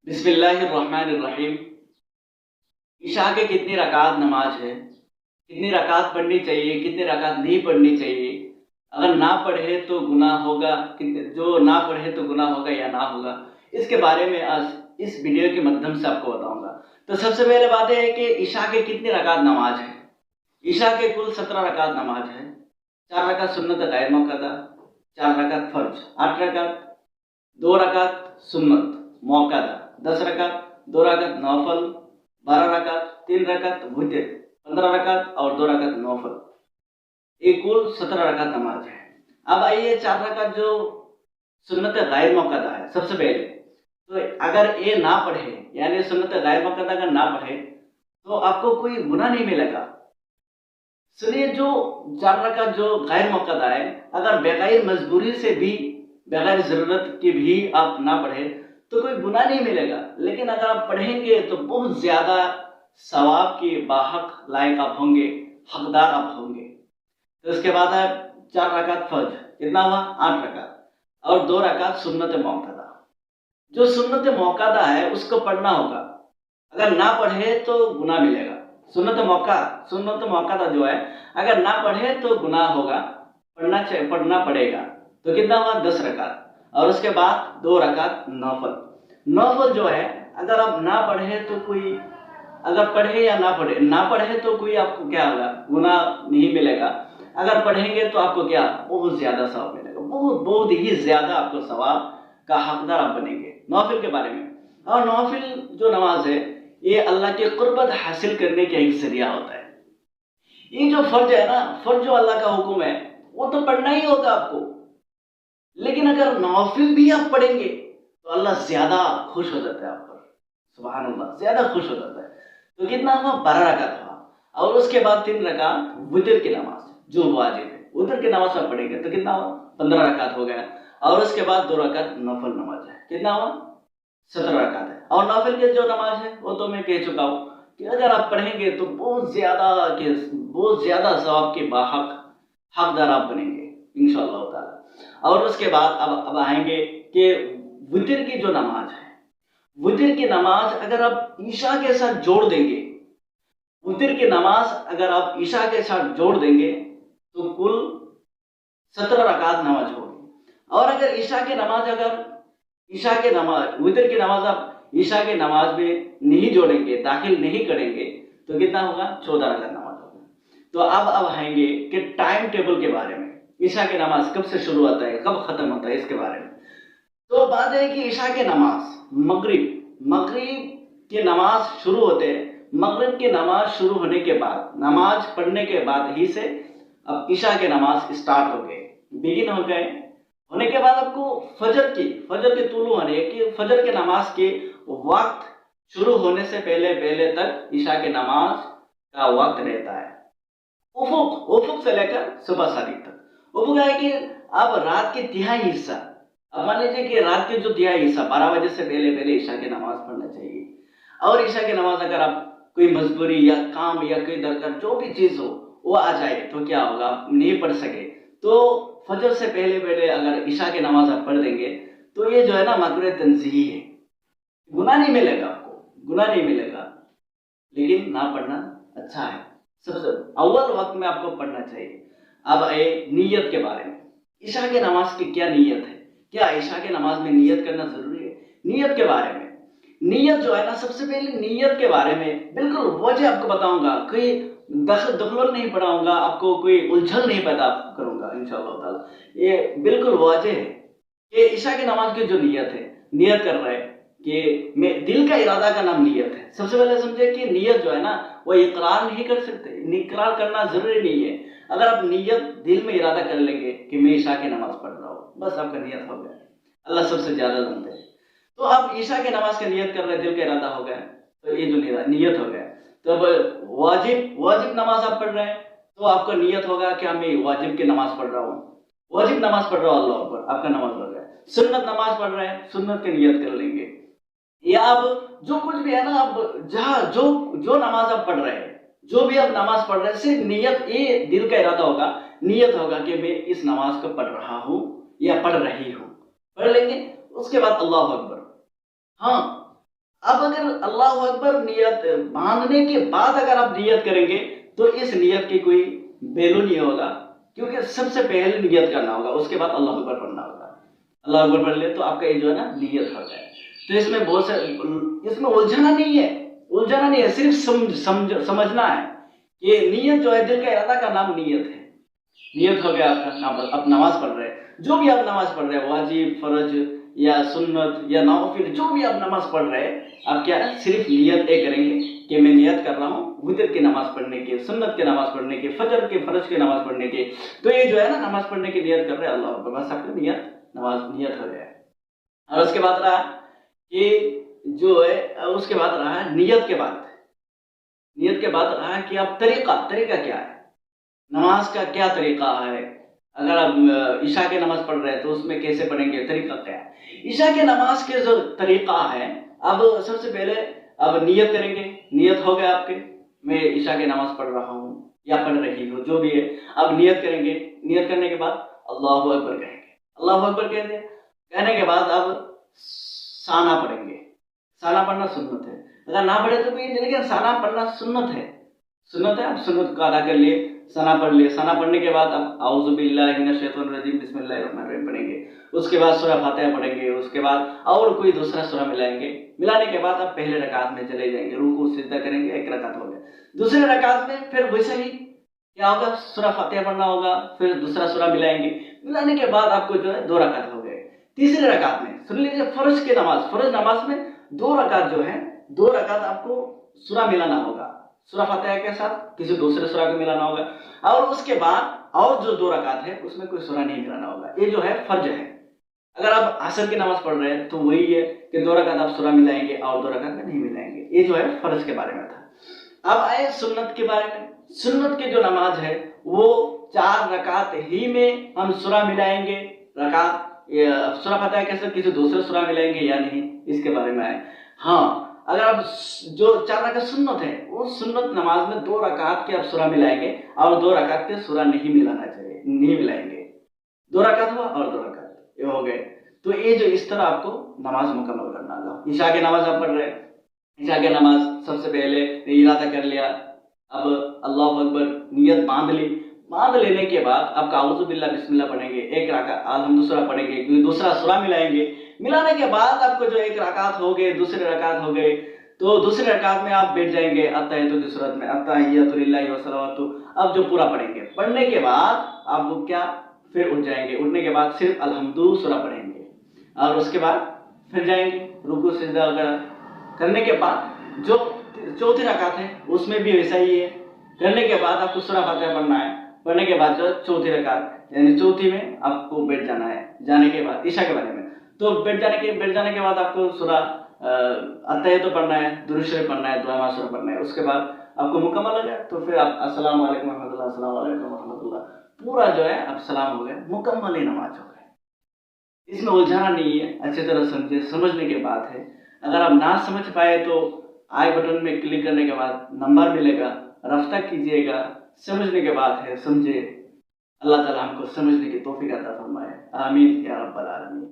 बिस्मिल्लाहिर्रहमानिर्रहीम। ईशा के कितनी रकात नमाज है, कितनी रकात पढ़नी चाहिए, कितनी रकात नहीं पढ़नी चाहिए, अगर ना पढ़े तो गुनाह होगा, जो ना पढ़े तो गुनाह होगा या ना होगा, इसके बारे में आज इस वीडियो के माध्यम से आपको बताऊंगा। तो सबसे पहले बात है कि ईशा के कितनी रकात नमाज है। ईशा के कुल 17 रकात नमाज है। 4 रकात सुन्नत गैर मौक़दा, 4 रकात फर्ज, 8 रकात, 2 रकात सुन्नत मौक़दा, 10 रकात, 2 रकात नौफल, 12 रकात, 3 रकात वितर, 15 रकात और 2 रकात नौफल, एक कुल 17 रकात नमाज है। अब आइए 4 रकात जो सुन्नत गैर मौक़दा है। सबसे पहले तो अगर ये ना पढ़े, यानी सुन्नत गैर मौक़दा अगर ना पढ़े तो आपको कोई गुनाह नहीं मिलेगा। सुनिए, जो 4 रकात जो गैर मौक़दा है, अगर बगैर मजबूरी से भी, बगैर ज़रूरत के भी आप ना पढ़े तो कोई गुनाह नहीं मिलेगा। लेकिन अगर आप पढ़ेंगे तो बहुत ज़्यादा सवाब के बाहक लायक आप होंगे, हकदार आप होंगे। तो इसके बाद है 4 रकात फर्ज, कितना हुआ 8 रकात, और 2 रकात सुन्नत मौक़दा। जो सुन्नत मौक़दा है उसको पढ़ना होगा, अगर ना पढ़े तो गुनाह मिलेगा। सुन्नत मौक़दा जो है अगर ना पढ़े तो गुनाह होगा, पढ़ना पड़ेगा। तो कितना हुआ 10 रकात, और उसके बाद 2 रकात नौफल। नौफल जो है अगर आप ना पढ़े तो कोई, अगर पढ़े या ना पढ़े तो कोई आपको क्या होगा, गुनाह नहीं मिलेगा। अगर पढ़ेंगे तो आपको क्या, बहुत ज़्यादा सवाब मिलेगा, बहुत बहुत ही ज़्यादा आपको सवाब का हकदार आप बनेंगे। नौफिल के बारे में, और नौफिल जो नमाज है ये अल्लाह की कुर्बत हासिल करने का एक जरिया होता है। ये जो फर्ज है ना, फर्ज जो अल्लाह का हुक्म है वो तो पढ़ना ही होगा आपको, लेकिन अगर नौफिल भी आप पढ़ेंगे तो अल्लाह ज्यादा खुश हो जाता है आप पर। सुभान अल्लाह, ज्यादा खुश हो जाता है। तो कितना हुआ 12 रकात हुआ, और उसके बाद 3 रकात वितर की नमाज जो वाजिब है, वितर की नमाज आप पढ़ेंगे तो कितना हुआ 15 रकात हो गया, और उसके बाद 2 रकात नफल नमाज है, कितना हुआ 17 रकात है। और नफल की जो नमाज है वो तो मैं कह चुका हूँ कि अगर आप पढ़ेंगे तो बहुत ज्यादा सवाब के बाहक हकदार आप बनेंगे इंशाअल्लाह ताला। और उसके बाद अब आएंगे कि वितर की जो नमाज है, वितर की नमाज अगर आप ईशा के साथ जोड़ देंगे, वितर की नमाज अगर आप ईशा के साथ जोड़ देंगे तो कुल 17 रकात नमाज होगी। और अगर वितर की नमाज आप ईशा के नमाज में नहीं जोड़ेंगे, दाखिल नहीं करेंगे तो कितना होगा 14 रकात नमाज होगा। तो अब आएंगे कि टाइम टेबल के बारे में, ईशा की नमाज कब से शुरू होता है, कब खत्म होता है, इसके बारे में। तो बात है कि ईशा की नमाज मगरिब की नमाज शुरू होते हैं। मगरिब की नमाज शुरू होने के बाद, नमाज पढ़ने के बाद ही से अब ईशा के नमाज स्टार्ट हो गए, बिगिन हो गए। होने के बाद आपको फजर के तुलू होने की, फजर के नमाज के वक्त शुरू होने से पहले तक ईशा के नमाज का वक्त रहता है। उफुक से लेकर सुबह सादिक तक। उफुक है कि अब रात के तिहाई हिस्सा, अब मान लीजिए कि रात के जो तिहाई हिस्सा 12 बजे से पहले ईशा की नमाज पढ़ना चाहिए। और ईशा की नमाज अगर आप कोई मजबूरी या काम या कोई दरकार जो भी चीज हो वो आ जाए तो क्या होगा, आप नहीं पढ़ सके तो फजर से पहले अगर ईशा की नमाज आप पढ़ देंगे तो ये जो है ना मकरूह तंज़ीही है, गुनाह नहीं मिलेगा आपको, गुनाह नहीं मिलेगा। लेकिन ना पढ़ना अच्छा है, सबसे अव्वल वक्त में आपको पढ़ना चाहिए। अब आए नीयत के बारे में, ईशा के नमाज की क्या नीयत है, क्या ईशा के नमाज में नीयत करना जरूरी है। नीयत के बारे में, नीयत जो है ना, सबसे पहले नीयत के बारे में बिल्कुल वजह आपको बताऊंगा, कोई दखल नहीं पढ़ाऊंगा आपको, कोई उलझन नहीं पैदा करूंगा इंशाअल्लाह ताला। ये बिल्कुल वजह है कि ईशा की नमाज की जो नीयत है, नियत कर रहे हैं कि मैं, दिल का इरादा का नाम नियत है। सबसे पहले समझे कि नियत जो है ना वो इकरार नहीं कर सकते, इकरार करना जरूरी नहीं है। अगर आप नियत दिल में इरादा कर लेंगे कि मैं ईशा की नमाज पढ़ रहा हूँ, बस आपका नियत हो गया। अल्लाह सबसे ज्यादा जानते हैं। तो आप ईशा की नमाज का नियत कर रहे हैं, दिल का इरादा हो गया, तो ये जो नियत हो गया। तो अब वाजिब नमाज आप पढ़ रहे हैं तो आपका नियत होगा कि मैं वाजिब की नमाज पढ़ रहा हूँ, वाजिब नमाज पढ़ रहा हूँ, अल्लाह अकबर, आपका नमाज हो गया। सुन्नत नमाज पढ़ रहे हैं, सुन्नत की नियत कर लेंगे। या अब जो कुछ भी है ना, अब जहाँ जो नमाज आप पढ़ रहे हैं, जो भी आप नमाज पढ़ रहे हैं, सिर्फ नियत, ये दिल का इरादा होगा, नियत होगा कि मैं इस नमाज को पढ़ रहा हूँ या पढ़ रही हूँ, पढ़ लेंगे। उसके बाद अल्लाह अकबर, हाँ اب اگر اللہ اکبر نیت باندھنے کے بعد اگر آپ نیت کریں گے تو اس نیت کی کوئی ویلو نہیں ہوگا، کیونکہ سب سے پہلے نیت کرنا ہوگا، اس کے بعد اللہ اکبر پڑھنا ہوگا۔ اللہ اکبر پڑھ لے تو آپ کا یہ جو ہے نا نیت ہو جائے۔ تو اس میں بہت سے، اس میں الجھنا نہیں ہے، الجھنا نہیں ہے، صرف سمجھنا ہے کہ نیت جو ہے دل کا ارادہ کا نام نیت ہے۔ نیت ہو گیا آپ کا، آپ نماز پڑھ رہے ہیں، جو بھی آپ نماز پڑھ رہے ہیں، واجب، فرض یا سنت یا نوافل، جو بھی آپ نماز پڑھ رہے ہیں، آپ کیا ہے صرف نیت ایک کریں گے کہ میں نیت کر رہا ہوں وتر کی نماز پڑھنے کی، سنت کی نماز پڑھنے کی، فجر کے فرض کی نماز پڑھنے کی۔ تو یہ جو ہے نا نماز پڑھنے کی نیت کر رہے ہیں، اللہ اکبر، بس آپ کی نیت ہو گیا۔ اور اس کے بعد رہا کہ جو ہے، اس کے بعد رہا نیت کے بعد رہا کہ اب طریقہ کیا ہے، نماز کا کیا طریقہ ہے۔ اگر آپ عشاء کی نماز پڑھ رہے ہیں تو اس میں کیسے پڑھیں گے، طریقہ کیا ہے۔ عشاء کی نماز کے جو طریقہ ہے، اب سب سے پہلے اب نیت کریں گے، نیت ہو گیا آپ کے، میں عشاء کی نماز پڑھ رہا ہوں یا پڑھ رہی ہوں، جو بھی ہے، اب نیت کریں گے۔ نیت کرنے کے بعد اللہ اکبر کہیں گے، اللہ اکبر کہنے کے بعد اب ثنا پڑھیں گے۔ ثنا پڑھنا سنت ہے، اگر نہ پڑھے تو کوئی نہیں، لیکن ثنا پڑھنا سنت ہے، اب سنت کو ادا کر لیے، ثنا پڑھ لیے۔ ثنا پڑھنے کے بعد اب اعوذ باللہ من الشیطان الرجیم بسم اللہ الرحمن الرحیم پڑھیں گے، اس کے بعد سورہ فاتحہ پڑھیں گے، اس کے بعد اور کوئی دوسرا سورہ ملائیں گے۔ ملانے کے بعد اب پہلے رکعت میں چلے جائیں گے، رکوع سجدہ کریں گے، ایک رکعت ہو گیا۔ دوسرے رکعت میں پھر ویسے ہی کیا ہوگا، سورہ فاتحہ پڑھنا ہوگا، پھر دوسرا سورہ ملائیں گے، ملانے کے بعد آپ کو جو ہے 2 رکعت ہو گئے۔ تیسرے رکعت میں سن لیجیے، فرض نماز میں 2 رکعت جو ہے، 2 رکعت آپ کو سورہ ملانا ہوگا، سورہ فاتحہ کے ساتھ کسی دوسرے سورہ کو ملانا ہوگا، اور اس کے بعد اور جو 2 رکعت ہے اس میں کوئی سورہ نہیں ملانا ہوگا۔ یہ جو ہے فرض ہے۔ اگر آپ عصر کی نماز پڑھ رہے ہیں تو وہی ہے کہ 2 رکعت آپ سورہ ملائیں گے اور 2 رکعت میں نہیں ملائیں گے۔ یہ جو ہے فرض کے بارے میں تھا۔ اب آئے سنت کے بارے میں۔ سنت کی جو نماز ہے وہ 4 رکعت ہی میں ہم سورہ ملائیں گے، سورہ فاتحہ کے ساتھ کسی دوسرے سورہ ملائیں گے یا نہیں، اس کے بارے میں آئے۔ ہاں، اگر آپ جو 4 رکعت سنت ہے، وہ سنت نماز میں 2 رکعت کے آپ سورہ ملائیں گے اور 2 رکعت کے سورہ نہیں ملائیں گے۔ 2 رکعت ہوا اور 2 رکعت یہ ہو گئے۔ تو یہ جو اس طرح آپ کو نماز مکمل کرنا ہوگا۔ عشاء کی نماز آپ پڑھ رہے ہیں، عشاء کی نماز سب سے پہلے ارادہ کر لیا، اب اللہ اکبر نیت باندھ لینے کے بعد آپ کا اعوذ باللہ بسم اللہ پڑھیں گے، ایک رکعت الحمد سورہ پڑھیں گے، دوسرا سورہ ملائیں گے۔ ملانے کے بعد آپ کو جو 1 رکعت ہو گئے، دوسرے رکعت ہو گئے، تو دوسرے رکعت میں آپ بیٹھ جائیں گے التحیۃ کی صورت میں، التحیۃ للہ والصلوات، اب جو پورا پڑھیں گے۔ پڑھنے کے بعد آپ کو کیا، پھر اٹھ جائیں گے، اٹھنے کے بعد صرف الحمد سورہ پڑھیں گے، اور اس کے بعد پھر جائیں گے رکوع سجدہ وغیرہ۔ کرنے کے بعد جو 4تھی رکعت ہے اس میں بھی ویسا ہی ہے، کرنے کے بعد آپ کو سورہ فاتحہ پڑھنا ہے، پڑھنے کے بعد جو 4تھی رکعت یعنی 4تھی میں آپ کو بیٹھ جانا ہے۔ جانے کے بعد عشاء کے بارے میں تو بیٹھ جانے کے بعد آپ کو سورہ التحیۃ پڑھنا ہے، درود شریف پڑھنا ہے، دعا معصورہ پڑھنا ہے، اس کے بعد آپ کو مکمل ہو جائے تو پھر آپ السلام علیکم ورحمۃ اللہ، السلام علیکم ورحمۃ اللہ، پورا جو ہے اب سلام ہو گیا، مکمل ہی نماز ہو گئے۔ اس میں الجھانا نہیں ہے، اچھی طرح سمجھنے کی بات ہے۔ اگر آپ نہ سمجھ پائے تو آئی بٹن میں کلک کرنے کے بعد نمبر ملے گا، رابطہ کیجیے گا، سمجھنے کے بعد ہے، سمجھے۔ اللہ تعالیٰ ہم کو سمجھنے کی توفیق عطا فرمائے، آمین یا رب العالمین۔